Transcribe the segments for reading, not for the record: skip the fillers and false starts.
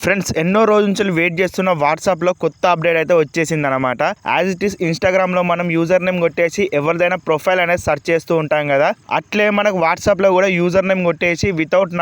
Friends ఎన్నో రోజుల నుంచి వెయిట్ చేస్తున్న వాట్సాప్లో కొత్త అప్డేట్ అయితే వచ్చేసింది అనమాట. యాజ్ ఇట్ ఈస్ ఇన్స్టాగ్రామ్లో మనం యూజర్ నేమ్ కొట్టేసి ఎవరిదైనా ప్రొఫైల్ అనేది సెర్చ్ చేస్తూ ఉంటాం కదా, అట్లే మనకు వాట్సాప్లో కూడా యూజర్ నేమ్ కొట్టేసి వితౌట్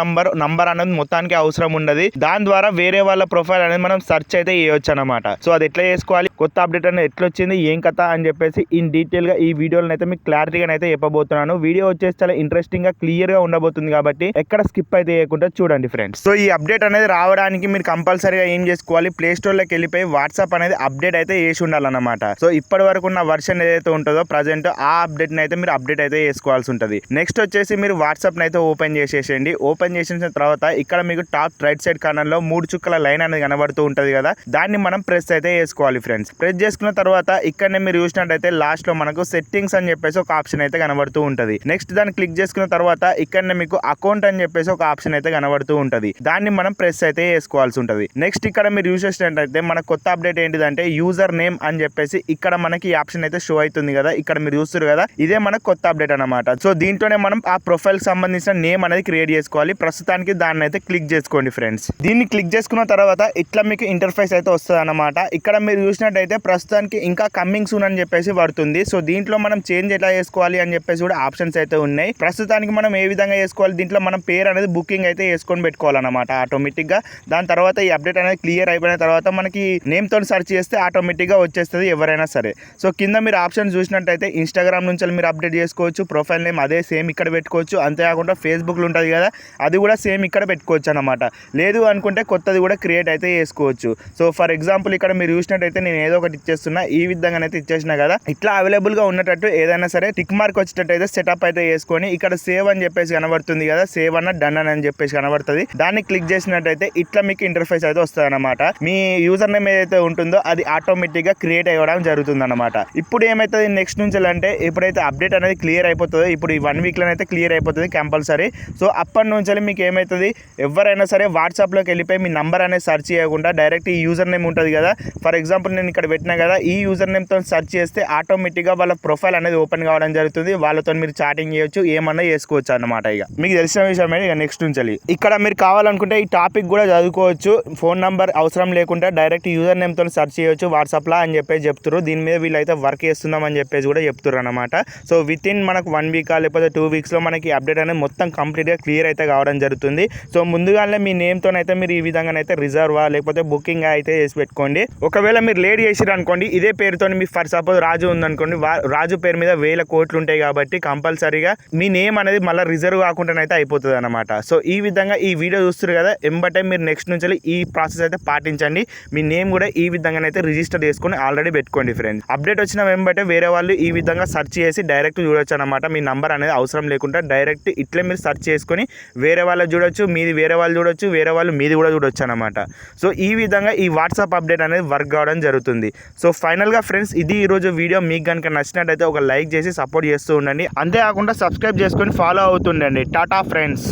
నంబర్ అనేది మొత్తానికి అవసరం ఉండదు. దాని ద్వారా వేరే వాళ్ళ ప్రొఫైల్ అనేది మనం సెర్చ్ అయితే చేయొచ్చు అనమాట. సో అది ఎట్లా చేసుకోవాలి, కొత్త అప్డేట్ అనేది ఎట్లా వచ్చింది, ఏం కథ అని చెప్పేసి ఇన్ డీటెయిల్గా ఈ వీడియోలో అయితే మీకు క్లారిటీగా అయితే చెప్పబోతున్నాను. వీడియో వచ్చేసి చాలా ఇంట్రెస్టింగ్గా క్లియర్గా ఉండబోతుంది కాబట్టి ఎక్కడ స్కిప్ అయితే చేయకుండా చూడండి ఫ్రెండ్స్. సో ఈ అప్డేట్ అనేది రావడానికి మీరు కంపల్సరీగా ఏం చేసుకోవాలి, ప్లే స్టోర్లోకి వెళ్ళిపోయి వాట్సాప్ అనేది అప్డేట్ అయితే చేసి ఉండాలన్నమాట. సో ఇప్పటి వరకు ఉన్న వర్షన్ ఏదైతే ఉంటుందో ప్రజెంట్ ఆ అప్డేట్ అయితే మీరు అప్డేట్ అయితే చేసుకోవాల్సి ఉంటుంది. నెక్స్ట్ వచ్చేసి మీరు వాట్సాప్ అయితే ఓపెన్ చేసేసేయండి. ఓపెన్ చేసిన తర్వాత ఇక్కడ మీకు టాప్ రైట్ సైడ్ కార్నర్ లో 3 చుక్కల లైన్ అనేది కనబడుతూ ఉంటది కదా, దాన్ని మనం ప్రెస్ అయితే చేసుకోవాలి ఫ్రెండ్స్. ప్రెస్ చేసుకున్న తర్వాత ఇక్కడనే మీరు చూసినట్టయితే లాస్ట్ లో మనకు సెట్టింగ్స్ అని చెప్పేసి ఒక ఆప్షన్ అయితే కనబడుతూ ఉంటది. నెక్స్ట్ దాన్ని క్లిక్ చేసుకున్న తర్వాత ఇక్కడనే మీకు అకౌంట్ అని చెప్పేసి ఒక ఆప్షన్ అయితే కనబడుతూ ఉంటది. దాన్ని మనం ప్రెస్ అయితే చేసుకోవాల్సి ఉంటుంది. నెక్స్ట్ ఇక్కడ మీరు యూజ్ చేసినట్టయితే మన కొత్త అప్డేట్ ఏంటిదంటే యూజర్ నేమ్ అని చెప్పేసి ఇక్కడ మనకి ఆప్షన్ అయితే షో అవుతుంది కదా, ఇక్కడ మీరు చూస్తారు కదా, ఇదే మన కొత్త అప్డేట్ అనమాట. సో దీంట్లోనే మనం ఆ ప్రొఫైల్ సంబంధించిన నేమ్ అనేది క్రియేట్ చేసుకోవాలి. ప్రస్తుతానికి దాన్ని అయితే క్లిక్ చేసుకోండి ఫ్రెండ్స్. దీన్ని క్లిక్ చేసుకున్న తర్వాత ఇట్లా మీకు ఇంటర్ఫేస్ అయితే వస్తుంది అనమాట. ఇక్కడ మీరు చూసినట్టయితే ప్రస్తుతానికి ఇంకా కమింగ్ సూన్ అని చెప్పేసి పడుతుంది. సో దీంట్లో మనం చేంజ్ ఎట్లా చేసుకోవాలి అని చెప్పేసి కూడా ఆప్షన్స్ అయితే ఉన్నాయి. ప్రస్తుతానికి మనం ఏ విధంగా చేసుకోవాలి, దీంట్లో మనం పేరు అనేది బుకింగ్ అయితే వేసుకొని పెట్టుకోవాలన్నమాట ఆటోమేటిక్ గా. దాని తర్వాత ఈ అప్డేట్ అనేది క్లియర్ అయిపోయిన తర్వాత మనకి నేమ్ తో సెర్చ్ చేస్తే ఆటోమేటిక్ గా వచ్చేస్తుంది ఎవరైనా సరే. సో కింద మీరు ఆప్షన్ చూసినట్టయితే ఇన్స్టాగ్రామ్ నుంచి మీరు అప్డేట్ చేసుకోవచ్చు, ప్రొఫైల్ నేమ్ అదే సేమ్ ఇక్కడ పెట్టుకోవచ్చు. అంతేకాకుండా ఫేస్బుక్ లో ఉంటుంది కదా, అది కూడా సేమ్ ఇక్కడ పెట్టుకోవచ్చు అనమాట. లేదు అనుకుంటే కొత్తది కూడా క్రియేట్ అయితే చేసుకోవచ్చు. సో ఫర్ ఎగ్జాంపుల్ ఇక్కడ మీరు చూసినట్టయితే నేను ఏదో ఒకటి ఇచ్చేస్తున్నా, ఈ విధంగా అయితే ఇచ్చేసిన కదా, ఇట్లా అవైలబుల్ గా ఉన్నట్టు ఏదైనా సరే టిక్ మార్క్ వచ్చేటట్టు అయితే సెటప్ అయితే చేసుకొని ఇక్కడ సేవ్ అని చెప్పేసి కనబడుతుంది కదా, సేవ్ అన్న డన్ అని చెప్పేసి కనబడుతుంది. దాన్ని క్లిక్ చేసినట్టయితే ఇట్లా మీకు ఇంటర్ఫేస్ అయితే వస్తుంది అనమాట. మీ యూజర్ నేమ్ ఏదైతే ఉంటుందో అది ఆటోమేటిక్ గా క్రియేట్ అవ్వడం జరుగుతుంది అనమాట. ఇప్పుడు ఏమైతుంది నెక్స్ట్ నుంచి అంటే ఎప్పుడైతే అప్డేట్ అనేది క్లియర్ అయిపోతుందో, ఇప్పుడు ఈ 1 వీక్ లోనైతే క్లియర్ అయిపోతుంది కంపల్సరీ. సో అప్పటి నుంచి మీకు ఏమవుతుంది, ఎవరైనా సరే వాట్సాప్ లోకి వెళ్ళిపోయి మీ నంబర్ అనేది సెర్చ్ చేయకుండా డైరెక్ట్ ఈ యూజర్ నేమ్ ఉంటుంది కదా, ఫర్ ఎగ్జాంపుల్ నేను ఇక్కడ పెట్టినా కదా, ఈ యూజర్ నేమ్ తో సెర్చ్ చేస్తే ఆటోమేటిక్ గా వాళ్ళ ప్రొఫైల్ అనేది ఓపెన్ కావడం జరుగుతుంది. వాళ్ళతో మీరు చాటింగ్ చేయొచ్చు, ఏమన్నా చేసుకోవచ్చు అనమాట. ఇక మీకు తెలిసిన విషయమే. ఇక నెక్స్ట్ నుంచి ఇక్కడ మీరు కావాలనుకుంటే ఈ టాపిక్ కూడా చదువుకోవచ్చు. ఫోన్ నంబర్ అవసరం లేకుండా డైరెక్ట్ యూజర్ నేమ్ తో సెర్చ్ చేయొచ్చు వాట్సాప్ లా అని చెప్పేసి చెప్తారు. దీని మీద వీళ్ళైతే వర్క్ చేస్తున్నాం అని చెప్పేసి కూడా చెప్తారు అనమాట. సో విత్ ఇన్ మనకు 1 వీక్ లేకపోతే 2 వీక్స్ లో మనకి అప్డేట్ అనేది మొత్తం కంప్లీట్ గా క్లియర్ అయితే కావడం జరుగుతుంది. సో ముందుగానే మీ నేమ్ తోనైతే మీరు ఈ విధంగా అయితే రిజర్వ్ లేకపోతే బుకింగ్ అయితే చేసి పెట్టుకోండి. ఒకవేళ మీరు లేట్ చేసిరు అనుకోండి, ఇదే పేరుతో మీ ఫర్ సపోజ్ రాజు ఉందనుకోండి, రాజు పేరు మీద 1000 కోట్లు ఉంటాయి కాబట్టి కంపల్సరీగా మీ నేమ్ అనేది మళ్ళీ రిజర్వ్ కాకుండా అయితే అయిపోతుంది అనమాట. సో ఈ విధంగా ఈ వీడియో చూస్తారు కదా, ఎంబటే మీరు నెక్స్ట్ నుంచి ఈ ప్రాసెస్ అయితే పాటించండి. మీ నేమ్ కూడా ఈ విధంగా అయితే రిజిస్టర్ చేసుకొని ఆల్రెడీ పెట్టుకోండి ఫ్రెండ్స్. అప్డేట్ వచ్చిన వెంబటే వేరే వాళ్ళు ఈ విధంగా సెర్చ్ చేసి డైరెక్ట్ చూడొచ్చు అనమాట. మీ నంబర్ అనేది అవసరం లేకుండా డైరెక్ట్ ఇట్లే మీరు సెర్చ్ చేసుకొని వేరే వాళ్ళు చూడొచ్చు, మీది వేరే వాళ్ళు చూడొచ్చు, వేరే వాళ్ళు మీది కూడా చూడొచ్చు అనమాట. సో ఈ విధంగా ఈ వాట్సాప్ అప్డేట్ అనేది వర్క్ కావడం జరుగుతుంది. సో ఫైనల్ గా ఫ్రెండ్స్, ఇది ఈ రోజు వీడియో. మీకు కనుక నచ్చినట్టయితే ఒక లైక్ చేసి సపోర్ట్ చేస్తూ ఉండండి. అంతేకాకుండా సబ్స్క్రైబ్ చేసుకొని ఫాలో అవుతుండండి. టాటా ఫ్రెండ్స్.